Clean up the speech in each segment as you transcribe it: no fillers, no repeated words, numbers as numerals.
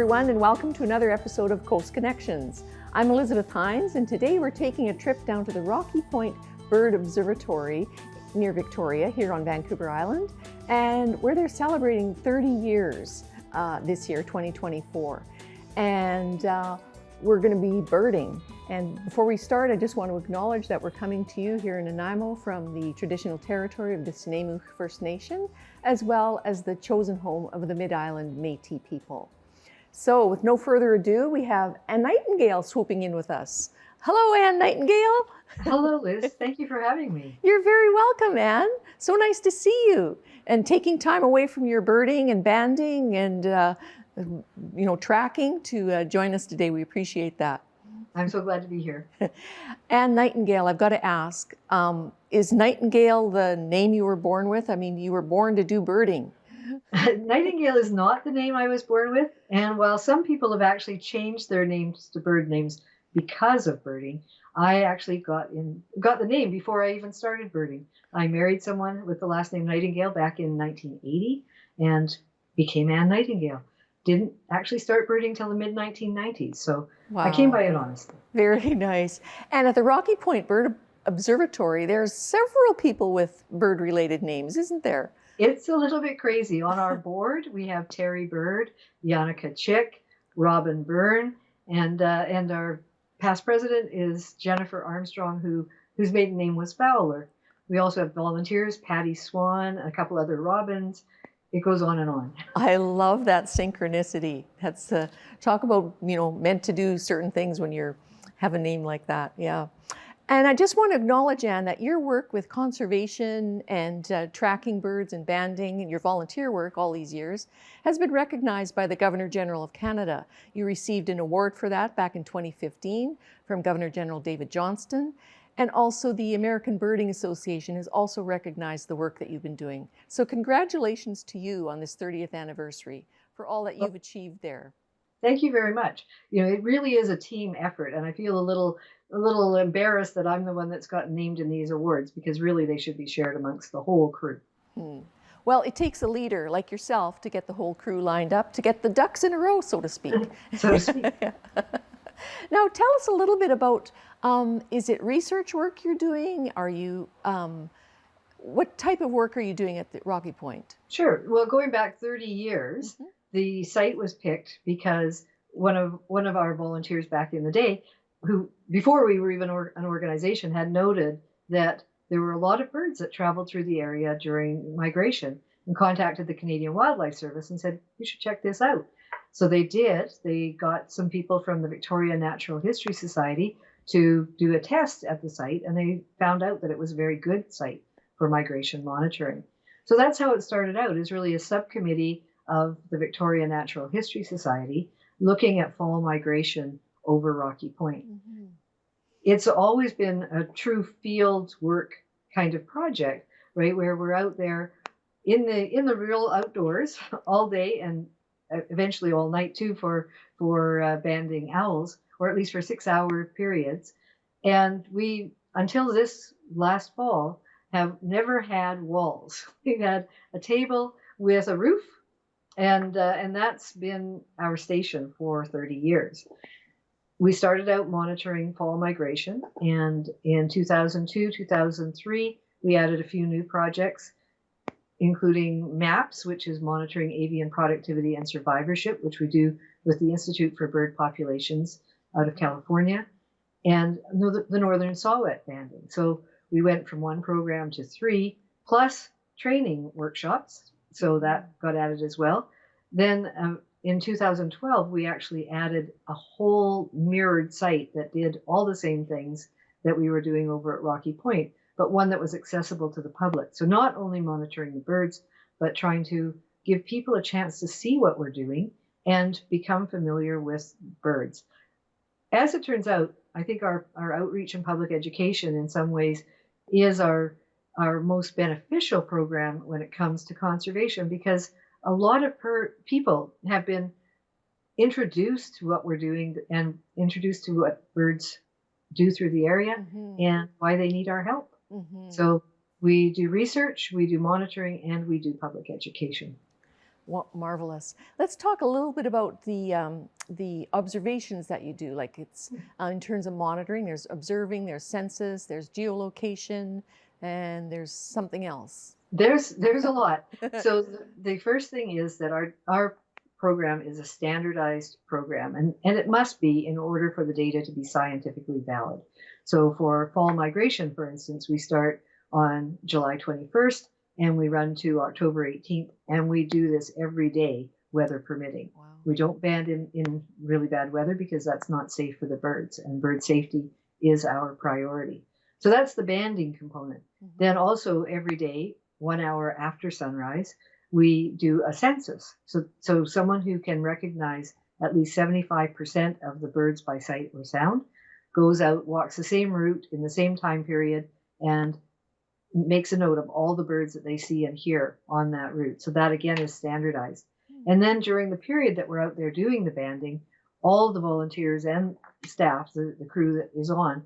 everyone, and welcome to another episode of Coast Connections. I'm Elizabeth Hines, and today we're taking a trip down to the Rocky Point Bird Observatory near Victoria here on Vancouver Island, and where they're celebrating 30 years this year, 2024. And we're going to be birding. And before we start, I just want to acknowledge that we're coming to you here in Nanaimo from the traditional territory of the Snuneymuxw First Nation, as well as the chosen home of the Mid-Island Métis people. So with no further ado, we have Ann Nightingale swooping in with us. Hello, Ann Nightingale. Hello, Liz. Thank you for having me. You're very welcome, Ann. So nice to see you. And taking time away from your birding and banding and tracking to join us today. We appreciate that. I'm so glad to be here. Ann Nightingale, I've got to ask, is Nightingale the name you were born with? I mean, you were born to do birding. Nightingale is not the name I was born with. And while some people have actually changed their names to bird names because of birding, I actually got the name before I even started birding. I married someone with the last name Nightingale back in 1980 and became Ann Nightingale. Didn't actually start birding till the mid-1990s, so wow. I came by it honestly. Very nice. And at the Rocky Point Bird Observatory, there's several people with bird-related names, isn't there? It's a little bit crazy. On our board, we have Terry Bird, Yannicka Chick, Robin Byrne, and our past president is Jennifer Armstrong, whose maiden name was Fowler. We also have volunteers, Patty Swan, a couple other Robins. It goes on and on. I love that synchronicity. That's talk about, meant to do certain things when you have a name like that. Yeah. And I just want to acknowledge, Ann, that your work with conservation and tracking birds and banding and your volunteer work all these years has been recognized by the Governor General of Canada. You received an award for that back in 2015 from Governor General David Johnston. And also the American Birding Association has also recognized the work that you've been doing. So congratulations to you on this 30th anniversary for all that you've achieved there. Thank you very much. It really is a team effort, and I feel a little embarrassed that I'm the one that's gotten named in these awards, because really they should be shared amongst the whole crew. Well, it takes a leader like yourself to get the whole crew lined up, to get the ducks in a row, so to speak. So to speak. Now, tell us a little bit about, is it research work you're doing? Are you, what type of work are you doing at the Rocky Point? Sure. Well, going back 30 years, the site was picked because one of our volunteers back in the day, who before we were even an organization, had noted that there were a lot of birds that traveled through the area during migration, and contacted the Canadian Wildlife Service and said, you should check this out. So they did. They got some people from the Victoria Natural History Society to do a test at the site, and they found out that it was a very good site for migration monitoring. So that's how it started out, is really a subcommittee of the Victoria Natural History Society looking at fall migration over Rocky Point. It's always been a true field work kind of project, right, where we're out there in the real outdoors all day and eventually all night too for banding owls, or at least for 6-hour periods. And we, until this last fall, have never had walls. We've had a table with a roof, and that's been our station for 30 years. We started out monitoring fall migration, and in 2002, 2003, we added a few new projects, including MAPS, which is monitoring avian productivity and survivorship, which we do with the Institute for Bird Populations out of California, and the northern saw-whet banding. So we went from 1 program to 3, plus training workshops, so that got added as well. Then in 2012, we actually added a whole mirrored site that did all the same things that we were doing over at Rocky Point, but one that was accessible to the public. So not only monitoring the birds, but trying to give people a chance to see what we're doing and become familiar with birds. As it turns out, I think our outreach and public education in some ways is our most beneficial program when it comes to conservation, because a lot of people have been introduced to what we're doing and introduced to what birds do through the area and why they need our help. So we do research, we do monitoring, and we do public education. Marvelous. Let's talk a little bit about the observations that you do. Like it's in terms of monitoring. There's observing, there's census, there's geolocation, and there's something else. There's a lot. So the first thing is that our program is a standardized program, and it must be in order for the data to be scientifically valid. So for fall migration, for instance, we start on July 21st and we run to October 18th, and we do this every day, weather permitting. Wow. We don't band in really bad weather because that's not safe for the birds, and bird safety is our priority. So that's the banding component. Then also every day, 1 hour after sunrise, we do a census. So someone who can recognize at least 75% of the birds by sight or sound goes out, walks the same route in the same time period, and makes a note of all the birds that they see and hear on that route. So that again is standardized. And then during the period that we're out there doing the banding, all the volunteers and staff, the crew that is on,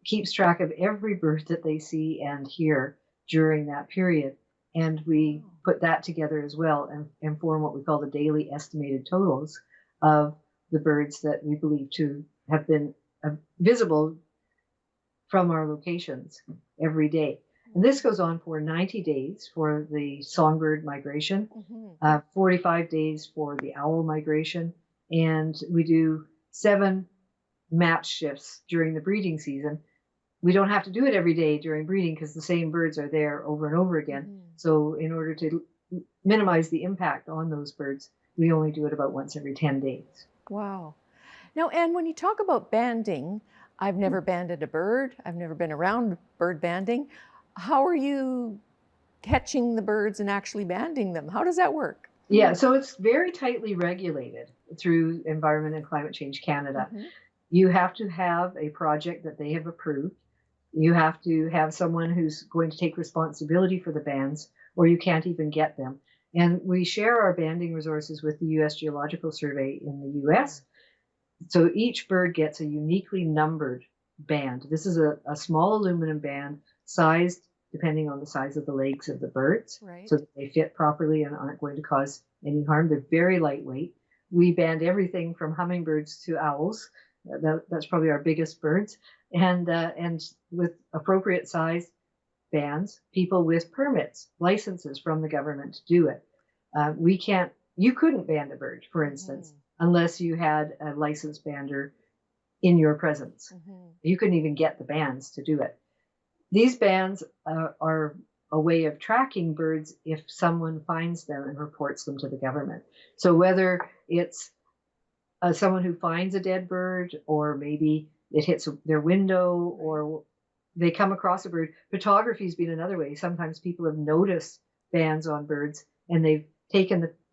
keeps track of every bird that they see and hear during that period. And we put that together as well and form what we call the daily estimated totals of the birds that we believe to have been visible from our locations every day. And this goes on for 90 days for the songbird migration, 45 days for the owl migration, and we do 7 match shifts during the breeding season. We don't have to do it every day during breeding because the same birds are there over and over again. So in order to minimize the impact on those birds, we only do it about once every 10 days. Wow. Now, Anne, when you talk about banding, I've never banded a bird. I've never been around bird banding. How are you catching the birds and actually banding them? How does that work? Yeah, so it's very tightly regulated through Environment and Climate Change Canada. You have to have a project that they have approved. You have to have someone who's going to take responsibility for the bands, or you can't even get them. And we share our banding resources with the U.S. Geological Survey in the U.S. So each bird gets a uniquely numbered band. This is a small aluminum band sized depending on the size of the legs of the birds, so that they fit properly and aren't going to cause any harm. They're very lightweight. We band everything from hummingbirds to owls. That's probably our biggest birds. And with appropriate size bands, people with permits, licenses from the government to do it. You couldn't band a bird, for instance, unless you had a licensed bander in your presence. You couldn't even get the bands to do it. These bands are a way of tracking birds if someone finds them and reports them to the government. So whether it's someone who finds a dead bird, or maybe it hits their window, or they come across a bird. Photography has been another way. Sometimes people have noticed bands on birds, and they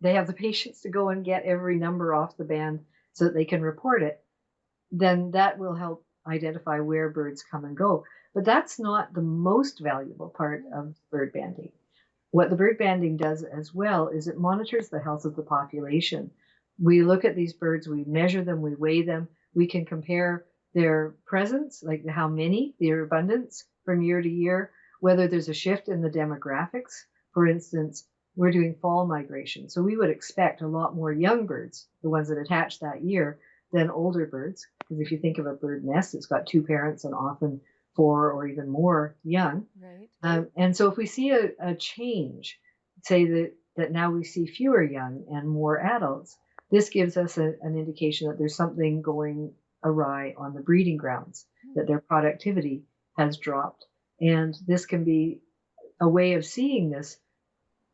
have the patience to go and get every number off the band so that they can report it. Then that will help identify where birds come and go. But that's not the most valuable part of bird banding. What the bird banding does as well is it monitors the health of the population. We look at these birds, we measure them, we weigh them, we can compare their presence, like how many, their abundance from year to year, whether there's a shift in the demographics. For instance, we're doing fall migration, so we would expect a lot more young birds, the ones that attach that year, than older birds. Because if you think of a bird nest, it's got 2 parents and often 4 or even more young. And so if we see a change, say that now we see fewer young and more adults, this gives us an indication that there's something going awry on the breeding grounds, that their productivity has dropped. And this can be a way of seeing this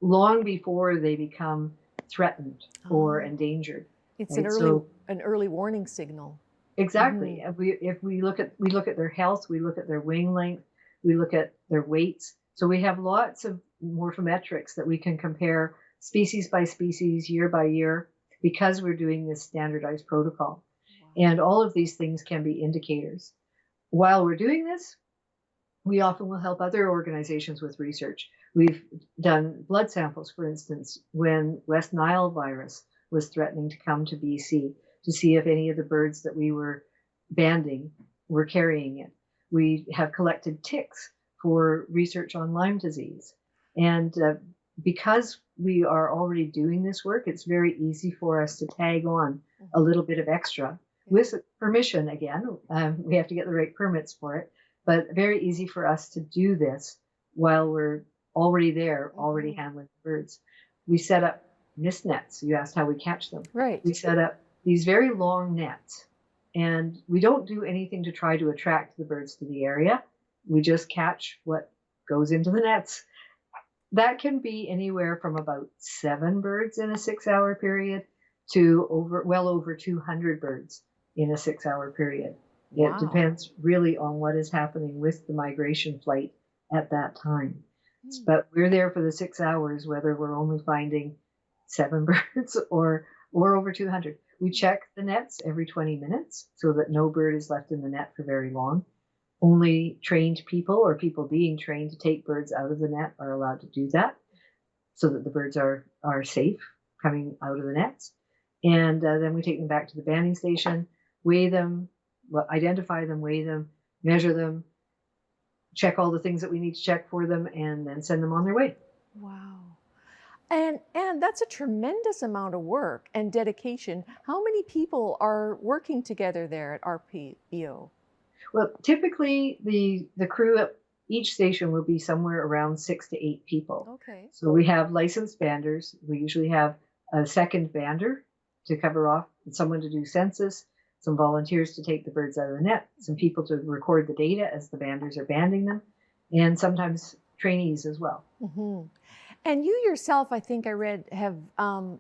long before they become threatened or endangered. It's an early warning signal. Exactly. If we look at their health, we look at their wing length, we look at their weights. So we have lots of morphometrics that we can compare species by species, year by year, because we're doing this standardized protocol. And all of these things can be indicators. While we're doing this, we often will help other organizations with research. We've done blood samples, for instance, when West Nile virus was threatening to come to BC, to see if any of the birds that we were banding were carrying it. We have collected ticks for research on Lyme disease. And because we are already doing this work, it's very easy for us to tag on a little bit of extra with permission again. We have to get the right permits for it, but very easy for us to do this while we're already there, already handling the birds. We set up mist nets. You asked how we catch them. Right. We set up these very long nets, and we don't do anything to try to attract the birds to the area. We just catch what goes into the nets. That can be anywhere from about 7 birds in a 6-hour period to well over 200 birds in a 6-hour period. Wow. It depends really on what is happening with the migration flight at that time. But we're there for the 6 hours, whether we're only finding 7 birds or over 200. We check the nets every 20 minutes so that no bird is left in the net for very long. Only trained people or people being trained to take birds out of the net are allowed to do that so that the birds are safe coming out of the nets. And then we take them back to the banding station, weigh them, identify them, weigh them, measure them, check all the things that we need to check for them, and then send them on their way. Wow. And that's a tremendous amount of work and dedication. How many people are working together there at RPBO? Well, typically the crew at each station will be somewhere around 6 to 8 people. Okay. So we have licensed banders. We usually have a second bander to cover off, someone to do census, some volunteers to take the birds out of the net, some people to record the data as the banders are banding them, and sometimes trainees as well. And you yourself, I think I read, have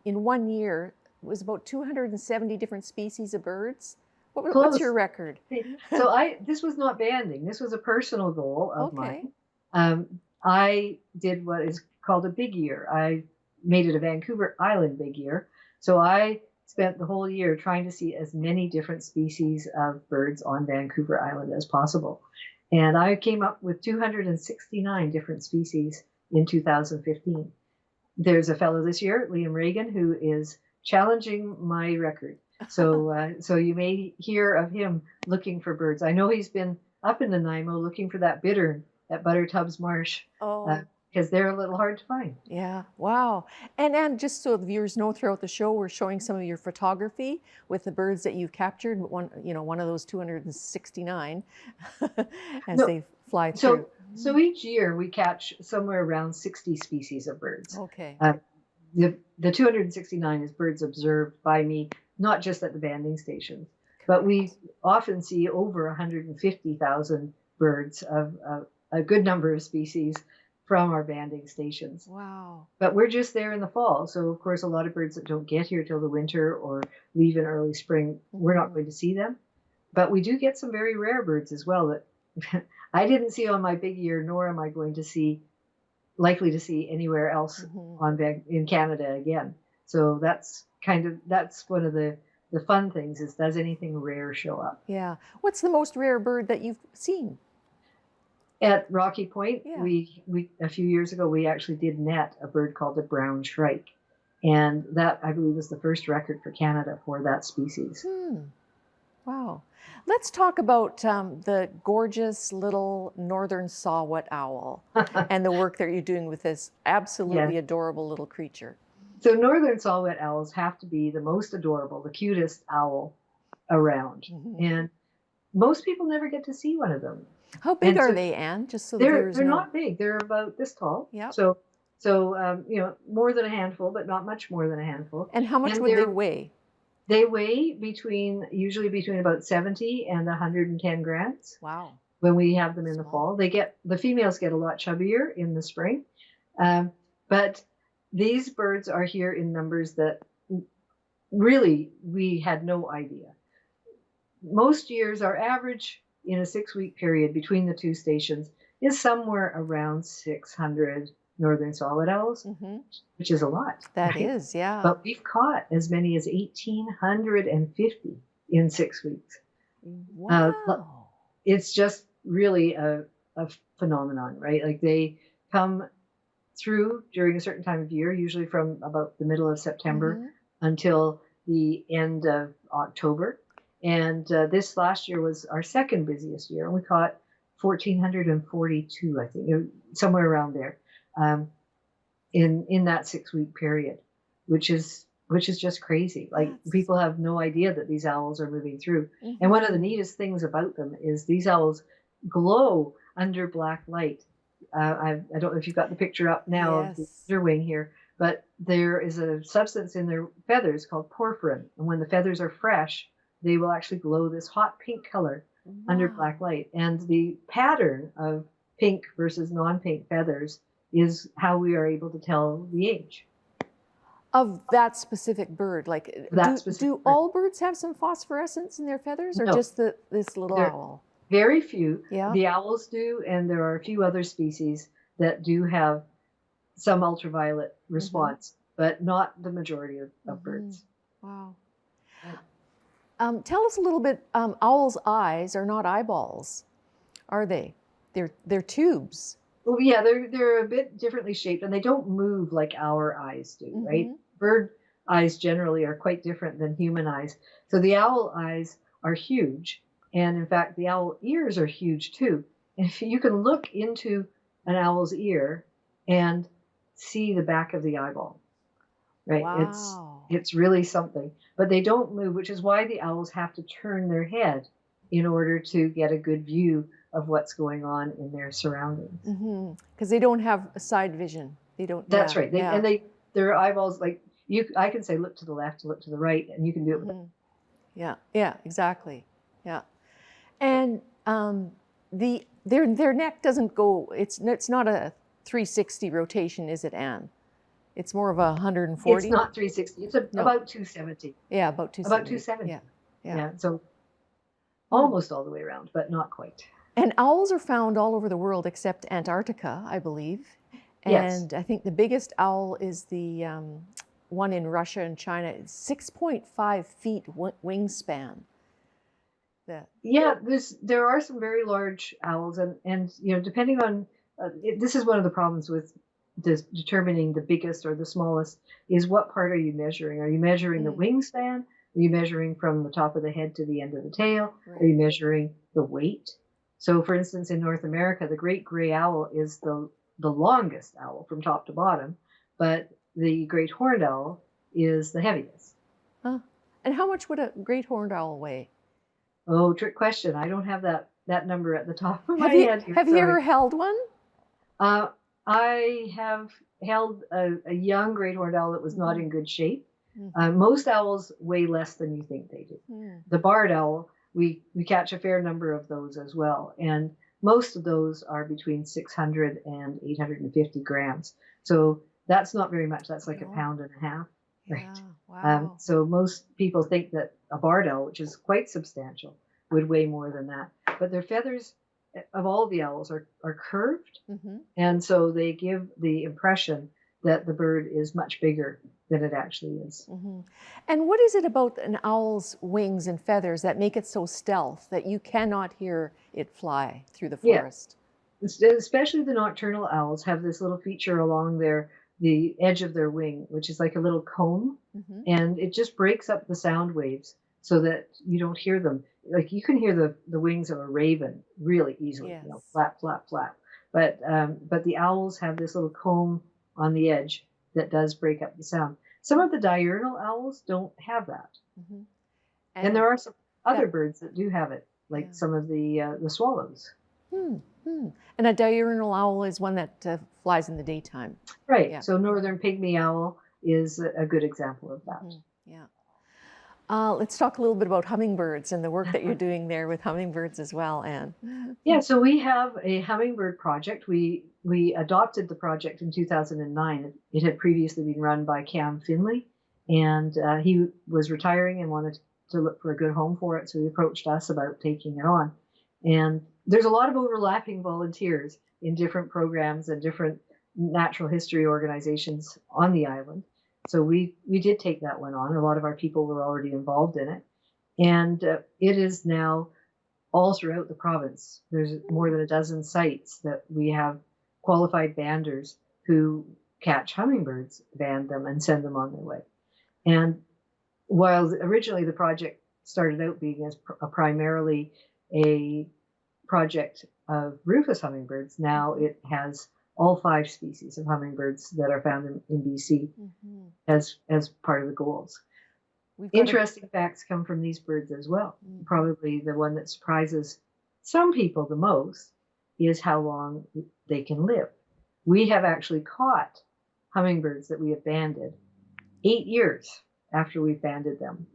in 1 year, was about 270 different species of birds. What's your record? So this was not banding. This was a personal goal of mine. I did what is called a big year. I made it a Vancouver Island big year. So I spent the whole year trying to see as many different species of birds on Vancouver Island as possible. And I came up with 269 different species in 2015. There's a fellow this year, Liam Reagan, who is challenging my record. So you may hear of him looking for birds. I know he's been up in Nanaimo looking for that bittern at Buttertubs Marsh. Because they're a little hard to find. Yeah, wow. And just so the viewers know, throughout the show, we're showing some of your photography with the birds that you've captured, one of those 269 as they fly through. So each year we catch somewhere around 60 species of birds. Okay. The 269 is birds observed by me, not just at the banding stations, but we often see over 150,000 birds of a good number of species from our banding stations. Wow. But we're just there in the fall. So, of course, a lot of birds that don't get here till the winter or leave in early spring, we're not going to see them. But we do get some very rare birds as well that I didn't see on my big year, nor am I going to see, likely to see anywhere else in Canada again. So that's one of the fun things is, does anything rare show up? Yeah. What's the most rare bird that you've seen? At Rocky Point, we a few years ago, we actually did net a bird called the brown shrike. And that, I believe, was the first record for Canada for that species. Wow. Let's talk about the gorgeous little northern saw-whet owl and the work that you're doing with this absolutely adorable little creature. So northern saw-whet owls have to be the most adorable, the cutest owl around. And most people never get to see one of them. How big are they, Anne? Just so the viewers know. They're not big. They're about this tall. Yeah. So more than a handful, but not much more than a handful. And how much would they weigh? They weigh usually between about 70 and 110 grams. Wow. When we have them in the fall, the females get a lot chubbier in the spring, but these birds are here in numbers that really we had no idea. Most years, our average in a 6-week period between the two stations is somewhere around 600 northern saw-whet owls, which is a lot. That is, yeah. But we've caught as many as 1,850 in 6 weeks. Wow. It's just really a phenomenon, right? Like they come through during a certain time of year, usually from about the middle of September until the end of October. And this last year was our second busiest year, and we caught 1,442, I think, somewhere around there. in that 6-week period, which is just crazy. Like That's, people have no idea that these owls are moving through. And one of the mhm. neatest things about them is these owls glow under black light. I don't know if you've got the picture up now of the Yes. underwing here, but there is a substance in their feathers called porphyrin. And when the feathers are fresh, they will actually glow this hot pink color under black Wow. light. And the pattern of pink versus non-pink feathers is how we are able to tell the age Of that specific bird, like, of that do specific bird. all birds have some phosphorescence in their feathers, or No, just this little there are owl? very few. Yeah. The owls do, and there are a few other species that do have some ultraviolet Mm-hmm. response, but not the majority of Mm-hmm. birds. Wow. Right. Tell us a little bit. Owls' eyes are not eyeballs, are they? They're tubes. Well, yeah, they're a bit differently shaped, and they don't move like our eyes do, right? Mm-hmm. Bird eyes generally are quite different than human eyes. So the owl eyes are huge, and in fact, the owl ears are huge too. And if you can look into an owl's ear and see the back of the eyeball, right? Wow. It's really something. But they don't move, which is why the owls have to turn their head in order to get a good view of what's going on in their surroundings. Mm-hmm. Because they don't have a side vision. They don't. That's Yeah. right. Yeah. Their eyeballs, like I can say look to the left, look to the right, and you can do it with Mm-hmm. Yeah. Yeah. Exactly. Yeah. And their neck doesn't go. It's not a 360 rotation, is it, Anne? It's more of a it's 140. not 360. It's No. about 270. Yeah, about About 270. 270. Yeah. Yeah. Yeah. So Hmm. almost all the way around, but not quite. And owls are found all over the world except Antarctica, I believe. Yes. And I think the biggest owl is the one in Russia and China. It's 6.5 feet wingspan. The, Yeah, there are some very large owls, and depending on this is one of the problems with determining the biggest or the smallest is what part are you measuring? Are you measuring the mm, wingspan? Are you measuring from the top of the head to the end of the tail? Are you right. measuring the weight? So, for instance, in North America, the great gray owl is the longest owl from top to bottom, but the great horned owl is the heaviest. Huh. And how much would a great horned owl weigh? Oh, trick question. I don't have that number at the top of my Have you head here. have you Sorry. ever held one? I have held a young great horned owl that was not Mm-hmm. in good shape. Mm-hmm. Most owls weigh less than you think they do. Mm. The barred owl, we catch a fair number of those as well, and most of those are between 600 and 850 grams. So that's not very much. That's like a No. pound and a half, Yeah. right? Wow. So most people think that a barred owl, which is quite substantial, would weigh more than that. But their feathers of all the owls are curved, Mm-hmm. and so they give the impression that the bird is much bigger than it actually is. Mm-hmm. And what is it about an owl's wings and feathers that make it so stealth that you cannot hear it fly through the Yeah, forest? especially the nocturnal owls have this little feature along the edge of their wing, which is like a little comb, Mm-hmm. and it just breaks up the sound waves so that you don't hear them. Like you can hear the wings of a raven really easily, Yes. flap, flap, flap. But the owls have this little comb on the edge that does break up the sound. Some of the diurnal owls don't have that, Mm-hmm. and And there are some other that, birds that do have it, yeah. like some of the swallows. Hmm. Hmm. And a diurnal owl is one that flies in the daytime. Right. Yeah. So northern pygmy owl is a good example of that. Mm-hmm. Yeah. Let's talk a little bit about hummingbirds and the work that you're doing there with hummingbirds as well, Anne. Yeah, so we have a hummingbird project. We adopted the project in 2009. It had previously been run by Cam Finley, and he was retiring and wanted to look for a good home for it. So he approached us about taking it on. And there's a lot of overlapping volunteers in different programs and different natural history organizations on the island. So we did take that one on. A lot of our people were already involved in it, and it is now all throughout the province. There's more than a dozen sites that we have qualified banders who catch hummingbirds, band them, and send them on their way. And while originally the project started out being as primarily a project of rufous hummingbirds, now it has all 5 species of hummingbirds that are found in BC as part of the goals. Interesting facts come from these birds as well. Probably the one that surprises some people the most is how long they can live. We have actually caught hummingbirds that we have banded 8 years after we've banded them.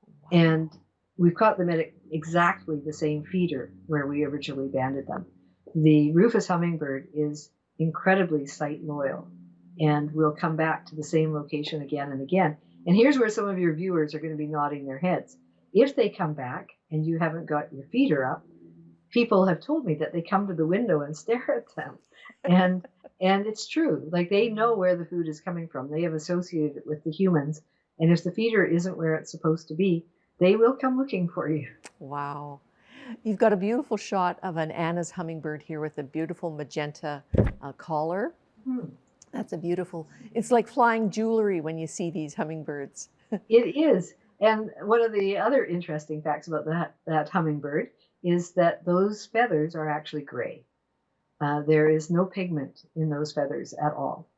Wow. And we've caught them at exactly the same feeder where we originally banded them. The rufous hummingbird is incredibly site loyal and will come back to the same location again and again. And here's where some of your viewers are going to be nodding their heads. If they come back and you haven't got your feeder up, people have told me that they come to the window and stare at them. And it's true. Like, they know where the food is coming from. They have associated it with the humans. And if the feeder isn't where it's supposed to be, they will come looking for you. Wow. You've got a beautiful shot of an Anna's hummingbird here with a beautiful magenta collar. That's a beautiful, it's like flying jewelry when you see these hummingbirds. It is. And one of the other interesting facts about that hummingbird is that those feathers are actually gray. There is no pigment in those feathers at all.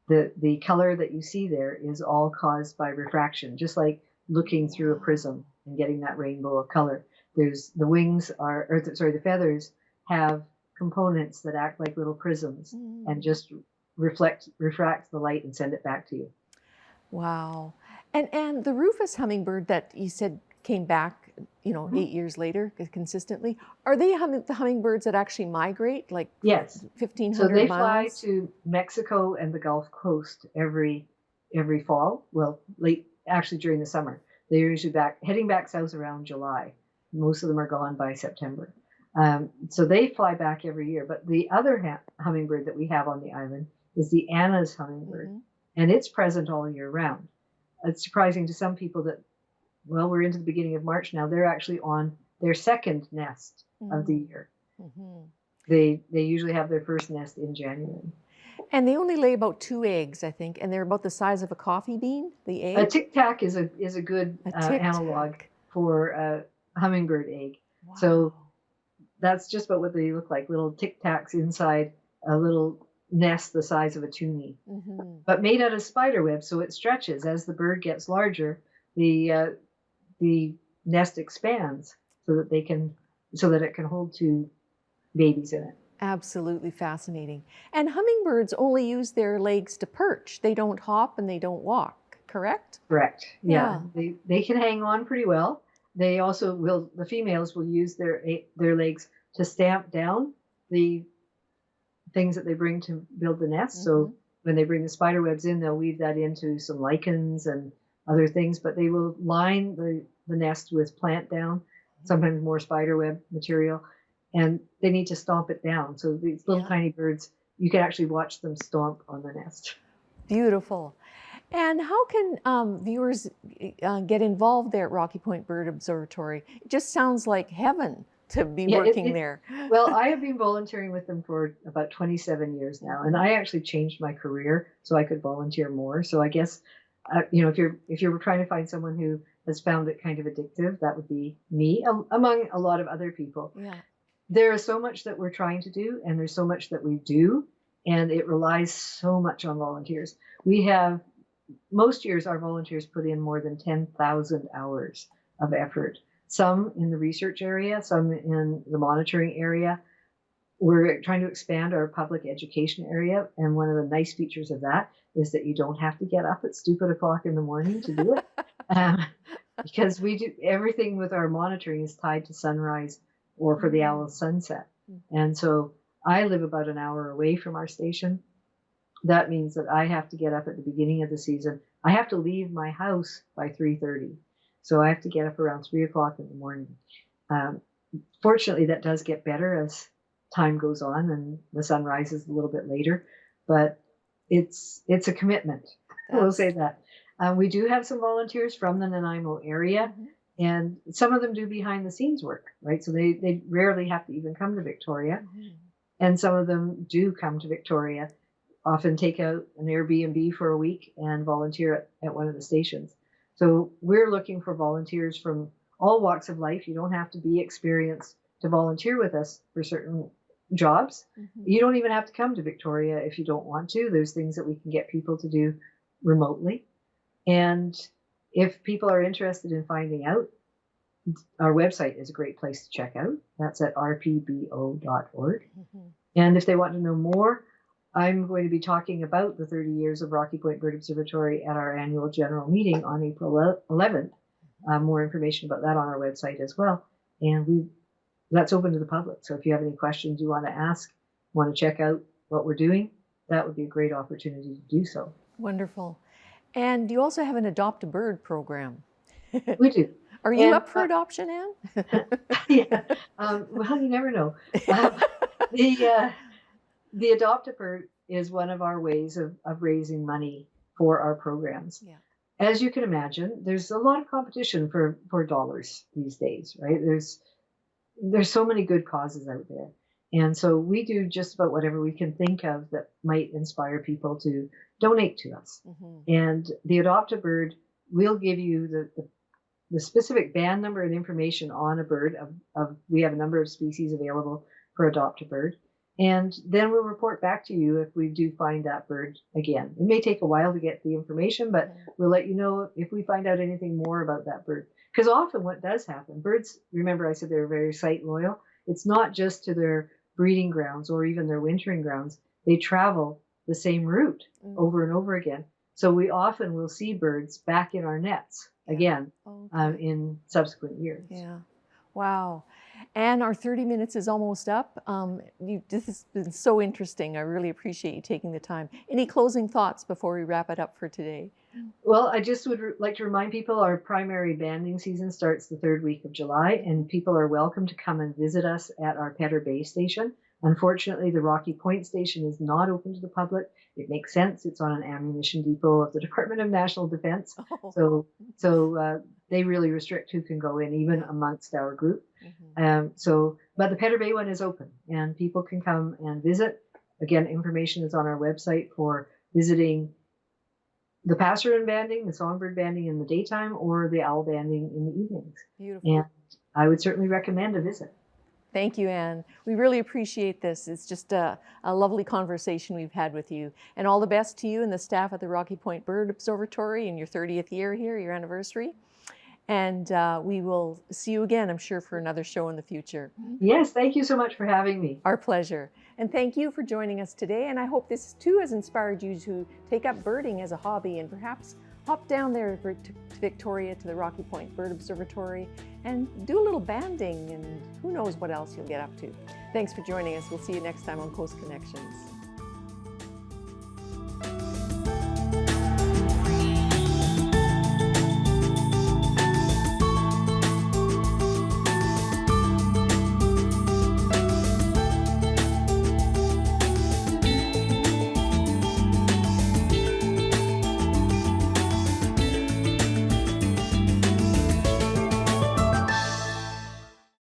The color that you see there is all caused by refraction, just like looking through a prism and getting that rainbow of color. The feathers have components that act like little prisms and just refract the light and send it back to you. Wow. And the rufous hummingbird that you said came back, 8 years later consistently, are they the hummingbirds that actually migrate, like yes, 1,500 so they miles? fly to Mexico and the Gulf Coast every fall. Well, actually during the summer. They're usually heading back south around July. Most of them are gone by September. So they fly back every year. But the other hummingbird that we have on the island is the Anna's hummingbird, and it's present all year round. It's surprising to some people that, well, we're into the beginning of March now. They're actually on their second nest of the year. They usually have their first nest in January. And they only lay about 2 eggs, I think, and they're about the size of a coffee bean, the egg? A tic-tac is a good analog for a hummingbird egg. Wow. So that's just about what they look like, little tic-tacs inside a little nest the size of a toonie, but made out of spider web, so it stretches. As the bird gets larger, the nest expands so that it can hold 2 babies in it. Absolutely fascinating. And hummingbirds only use their legs to perch. They don't hop and they don't walk, correct? Correct. Yeah. They can hang on pretty well. They also the females will use their legs to stamp down the things that they bring to build the nest. So when they bring the spider webs in, they'll weave that into some lichens and other things, but they will line the nest with plant down, sometimes more spider web material, and they need to stomp it down. So these little tiny birds, you can actually watch them stomp on the nest. Beautiful. And how can viewers get involved there at Rocky Point Bird Observatory? It just sounds like heaven to be working there. Well, I have been volunteering with them for about 27 years now, and I actually changed my career so I could volunteer more. So I guess, if you're trying to find someone who has found it kind of addictive, that would be me, among a lot of other people. Yeah. There is so much that we're trying to do, and there's so much that we do, and it relies so much on volunteers. We have, most years, our volunteers put in more than 10,000 hours of effort. Some in the research area, some in the monitoring area. We're trying to expand our public education area, and one of the nice features of that is that you don't have to get up at stupid o'clock in the morning to do it, because we do everything with our monitoring is tied to sunrise or for the owl sunset. And so I live about an hour away from our station. That means that I have to get up at the beginning of the season. I have to leave my house by 3:30. So I have to get up around 3 o'clock in the morning. Fortunately, that does get better as time goes on and the sun rises a little bit later, but it's a commitment. We'll say that. We do have some volunteers from the Nanaimo area, and some of them do behind the scenes work, right? So they rarely have to even come to Victoria. And some of them do come to Victoria, often take out an Airbnb for a week and volunteer at one of the stations. So we're looking for volunteers from all walks of life. You don't have to be experienced to volunteer with us for certain jobs. Mhm. You don't even have to come to Victoria if you don't want to. There's things that we can get people to do remotely. And if people are interested in finding out, our website is a great place to check out. That's at rpbo.org. Mhm. And if they want to know more, I'm going to be talking about the 30 years of Rocky Point Bird Observatory at our annual general meeting on April 11th. More information about that on our website as well. And that's open to the public. So if you have any questions you want to ask, want to check out what we're doing, that would be a great opportunity to do so. Wonderful. And you also have an Adopt a Bird program. We do. Are you And, up for adoption, Anne? yeah. Well, you never know. The Adopt a Bird is one of our ways of raising money for our programs. Yeah. As you can imagine, there's a lot of competition for dollars these days, right? There's so many good causes out there. And so we do just about whatever we can think of that might inspire people to donate to us. Mm-hmm. And the Adopt a Bird will give you the specific band number and information on a bird. We have a number of species available for Adopt a Bird. And then we'll report back to you if we do find that bird again. It may take a while to get the information, but we'll let you know if we find out anything more about that bird. Because often what does happen, birds, remember I said they're very site loyal. It's not just to their breeding grounds or even their wintering grounds. They travel the same route over and over again. So we often will see birds back in our nets again in subsequent years. Yeah. Wow. And our 30 minutes is almost up. This has been so interesting. I really appreciate you taking the time. Any closing thoughts before we wrap it up for today? Well, I just would like to remind people our primary banding season starts the third week of July, and people are welcome to come and visit us at our Petter Bay station. Unfortunately, the Rocky Point station is not open to the public. It makes sense. It's on an ammunition depot of the Department of National Defense. So they really restrict who can go in, even amongst our group. But the Petter Bay one is open, and people can come and visit. Again, information is on our website for visiting the passerine banding, the songbird banding in the daytime, or the owl banding in the evenings. Beautiful. And I would certainly recommend a visit. Thank you, Anne. We really appreciate this. It's just a lovely conversation we've had with you. And all the best to you and the staff at the Rocky Point Bird Observatory in your 30th year here, your anniversary. And we will see you again, I'm sure, for another show in the future. Yes, thank you so much for having me. Our pleasure. And thank you for joining us today. And I hope this too has inspired you to take up birding as a hobby and perhaps hop down there to Victoria to the Rocky Point Bird Observatory and do a little banding, and who knows what else you'll get up to. Thanks for joining us. We'll see you next time on Coast Connections.